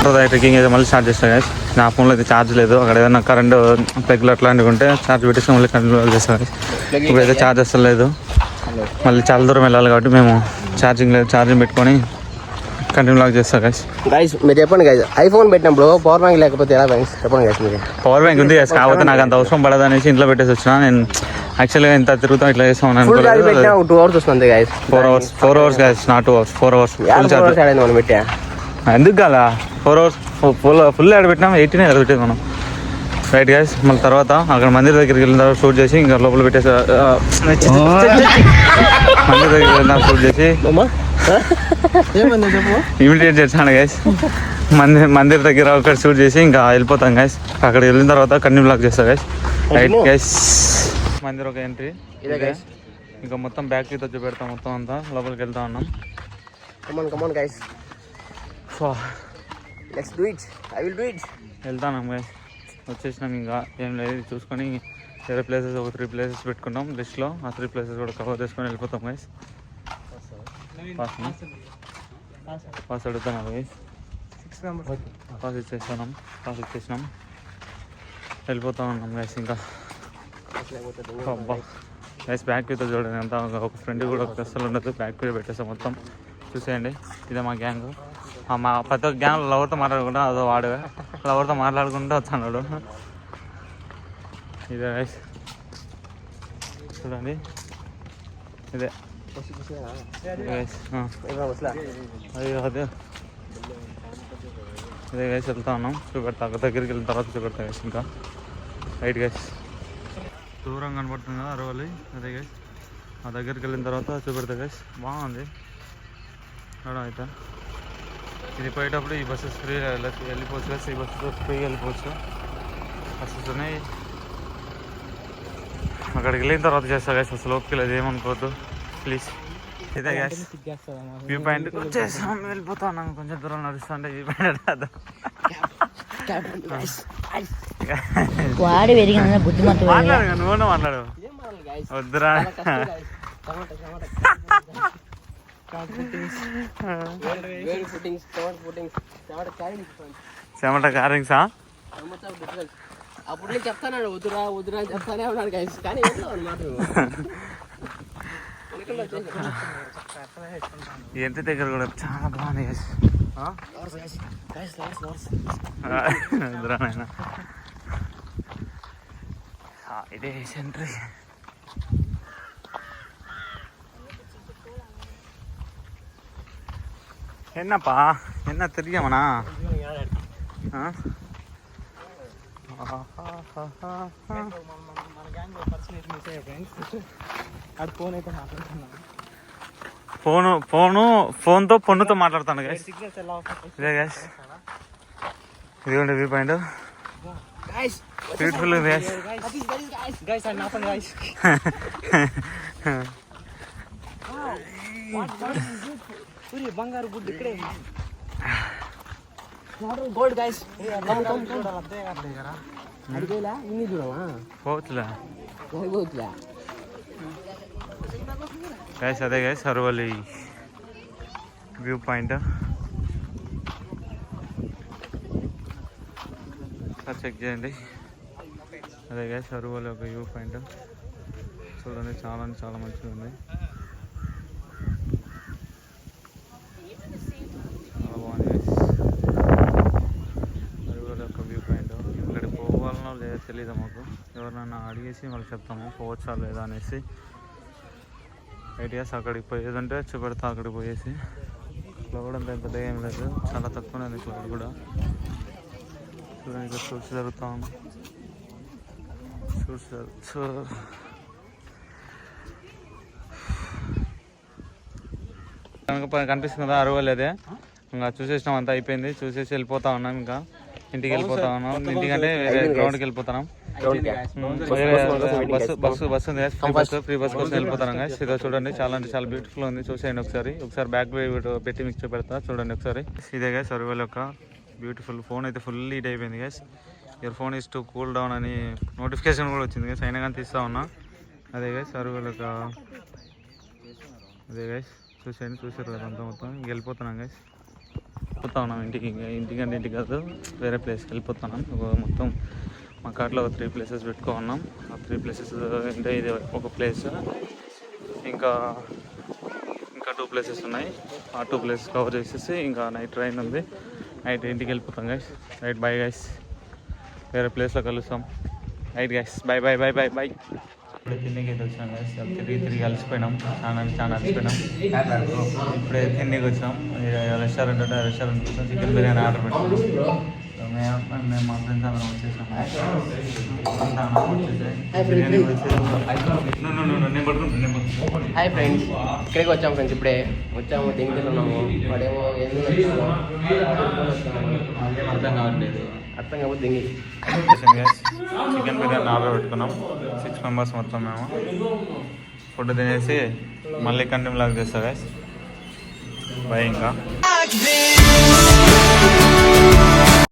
తర్వాత ట్రెక్కింగ్ అయితే మళ్ళీ స్టార్ట్ చేస్తాను గైస్. నా ఫోన్లో అయితే ఛార్జ్ లేదు, అక్కడ ఏదైనా కరెంట్ ప్లగ్లు అట్లాంటివి ఉంటే ఛార్జ్ పెట్టేసి మళ్ళీ కంటిన్యూ చేస్తాను గైస్. ఇప్పుడైతే ఛార్జ్ అసలు లేదు, మళ్ళీ చాలా దూరం వెళ్ళాలి కాబట్టి మేము ఛార్జింగ్ లేదు, ఛార్జింగ్ పెట్టుకొని కంటిన్యూ లాగ్ చేస్తాను గైస్. గైస్ మీరు చెప్పండి గైస్, ఐఫోన్ పెట్టినప్పుడు పవర్ బ్యాంక్ లేకపోతే ఎలా గైస్ చెప్పండి గైస్. మీరు పవర్ బ్యాంక్ ఉంది గైస్, కాకపోతే నాకు అంత అవసరం పడదు అనేసి ఇంట్లో పెట్టేసి వచ్చిన. నేను యాక్చువల్గా ఇంత తిరుగుతాం ఇట్లా చేస్తాం అనుకోలేదు. 2 hours వస్తుంది guys. 4 hours guys, not 2 hours, 4 hours full charge. పెట్టా ఎందుకు కదా 4 hours ఫుల్ యాడ్ పెట్టినాం, 18 కదా పెట్టేది మనం. రైట్ గైస్, మళ్ళీ తర్వాత అక్కడ మందిర్ దగ్గరికి వెళ్ళిన తర్వాత షూట్ చేసి ఇంకా లోపల పెట్టేసి మందిర్ దగ్గరికి వెళ్ళిన షూట్ చేసి ఇమిడియేట్ చేస్తాను గైస్. మందిర్ దగ్గర ఒకటి షూట్ చేసి ఇంకా వెళ్ళిపోతాం గైస్. అక్కడికి వెళ్ళిన తర్వాత కంటిన్యూ బ్లాక్ చేస్తాం గైస్. రైట్ గైస్, మందిర్ ఒక ఎంట్రీ ఇంకా మొత్తం బ్యాక్ తో చూపెడతాం, మొత్తం అంతా లోపలికి వెళ్తా ఉన్నాం. Come on guys, let's do it, I will do it. వెళ్తాను గైస్, వచ్చేసినాం. ఇంకా ఏం లేదు చూసుకొని వేరే ప్లేసెస్ ఒక 3 places పెట్టుకున్నాం లిస్ట్లో. ఆ 3 places కూడా కవర్ చేసుకొని వెళ్ళిపోతాం గైస్. పాస్ అడుగుతాను గైస్, పాస్ ఇచ్చేసినాం వెళ్ళిపోతా ఉన్నాం గైస్. ఇంకా అబ్బా గైస్, బ్యాక్ వ్యూతో చూడండి అంతా. ఒక ఫ్రెండ్ కూడా ఒక అసలు ఉండదు, బ్యాక్ వ్యూ పెట్టేస్తాం మొత్తం. చూసేయండి, ఇదే మా గ్యాంగ్. మా ప్రతి ఒక్క గ్యాంగ్ లవర్తో మాట్లాడుకుంటా, అదో వాడు లవర్తో మాట్లాడుకుంటూ వస్తున్నాడు. ఇదే గైస్ చూడండి, ఇదే గైస్. అదే ఇదే గైస్, వెళ్తా ఉన్నాం. చూపెడతా, అక్కడ దగ్గరికి వెళ్ళిన తర్వాత చూపెడతా గైస్. ఇంకా రైట్ గైస్, దూరం కనబడుతుంది కదా అరవల్లి, అదే గైస్. ఆ దగ్గరికి వెళ్ళిన తర్వాత చూపెడతా గైస్. బాగుంది అయితే. ఇది పోయేటప్పుడు ఈ బస్సెస్ ఫ్రీ వెళ్ళిపోవచ్చు గైస్, ఈ బస్సెస్ ఫ్రీగా వెళ్ళిపోవచ్చు. బస్సెస్ ఉన్నాయి. అక్కడికి వెళ్ళిన తర్వాత చేస్తా గైస్, అసలు ఓపిక లేదు, ఏమనుకోవద్దు ప్లీజ్. ఇదే గైస్ వ్యూ పాయింట్ వచ్చేసాం, వెళ్ళిపోతా ఉన్నాం. కొంచెం దూరం నడుస్తుంటే వ్యూ పాయింట్ రాదు. వాడి పెరిగిన బుద్ధిమంతు మాట్లాడు, నువ్వు మాట్లాడు, వద్దురా. చెమట కారింగ్సా? అప్పుడు చెప్తాను వద్దురా చెప్తానే ఉన్నాడు గైస్, కానీ ఎంత దగ్గర కూడా చాలా బాగుంది గైస్. ఇదే సెంట్రీ. என்னப்பா என்ன தெரியுமாண்ணா? ఫోన్తో పొన్నుతో మాట్లాడతాను గైస్. ఇదే గైస్, ఇదిగోండి వ్యూ పాయింట్. Beautiful guys. బంగారు గుడ్డు ఇక్కడే గోల్డ్ గైస్. పోవచ్చులే గైస్. అదే guys Aravalli view point. Check చేయండి. అదే గైస్ అరవల్లి ఒక వ్యూ పాయింట్. చూడండి, చాలా చాలా మంచిగా ఉంది. చాలా బాగుంది గైస్ అరవల్లి ఒక వ్యూ పాయింట్. ఇక్కడికి పోవాలనో లేదో తెలీదు మాకు, ఎవరినైనా అడిగేసి వాళ్ళకి చెప్తాము పోవచ్చా లేదా అనేసి. ఐడియాస్ అక్కడికి పోయేదంటే చూపెడతా. అక్కడికి పోయేసి క్లౌడ్ అంతా పెద్దగా ఏం లేదు, చాలా తక్కువనే ఉంది క్లౌడ్ కూడా. చూడండి, షూట్స్ జరుగుతూ ఉంది. షూట్స్ కనిపిస్తుంది కదా అరవల్లి. అదే ఇంకా చూసేసినాం, అంతా అయిపోయింది. చూసేసి వెళ్ళిపోతా ఉన్నాం. ఇంకా ఇంటికి వెళ్ళిపోతా ఉన్నాం. ఇంటికంటే గ్రౌండ్కి వెళ్ళిపోతాం. బస్సు ఉంది, ఫ్రీ బస్ కోసం వెళ్ళిపోతాను గైస్. ఇదో చూడండి, చాలా అంటే చాలా బ్యూటిఫుల్ ఉంది. చూసేయండి ఒకసారి బ్యాక్ పెట్టి మీకు చూపెడతా. చూడండి ఒకసారి. ఇదే గైస్ అరవల్లి యొక్క బ్యూటిఫుల్. ఫోన్ అయితే ఫుల్ హీట్ అయిపోయింది guys. Your phone is to cool down అని నోటిఫికేషన్ కూడా వచ్చింది గైస్. అయినా కానీ తీస్తా ఉన్నా. అదే గైస్ అరవల్లి యొక్క అదే గైస్ చూసేయండి. చూసారు కదా అంతా మొత్తం. వెళ్ళిపోతున్నాం గైస్. వెళ్ళిపోతా ఉన్నాం ఇంటికి కాదు వేరే ప్లేస్కి వెళ్ళిపోతున్నాం. మొత్తం మా కార్ట్లో 3 ప్లేసెస్ పెట్టుకున్నాం. ఆ 3 ప్లేసెస్ అంటే ఇది ఒక ప్లేస్, ఇంకా 2 ప్లేసెస్ ఉన్నాయి. ఆ 2 ప్లేసెస్ కవర్ చేసేసి ఇంకా నైట్ ట్రైన్ ఉంది, నైట్ ఇంటికి వెళ్ళిపోతాం గైస్. రైట్ బాయ్ గైస్, వేరే ప్లేస్లో కలుస్తాం. Right guys, bye bye bye bye bye. ఇప్పుడే తిండికి అయితే వచ్చినాం గైస్, తిరిగి అలసిపోయినాం, చాలా అలసిపోయినాం. ఇప్పుడే తిండికి వచ్చినాం. రెస్టారెంట్ ఉంటే రెస్టారెంట్ కోసం చికెన్ బిర్యానీ ఆర్డర్ పెట్టాము. మేము మా ఫ్రెండ్స్ అందరం వచ్చేసాం. బిర్యానీ హాయ్ ఫ్రెండ్స్, ఇక్కడికి వచ్చాము ఫ్రెండ్స్. ఇప్పుడే వచ్చాము, తింటున్నాము. వాడేమో అర్థం కావట్లేదు, అర్థం కాకపోతే దింగి. చికెన్ బిర్యానీ ఆర్డర్ పెట్టుకున్నాం. 6 మెంబర్స్ మొత్తం మేము. ఫుడ్ తినేసి మళ్ళీ కంటిన్యూ లాగా చేస్తా గైస్. బాయ్ ఇంకా.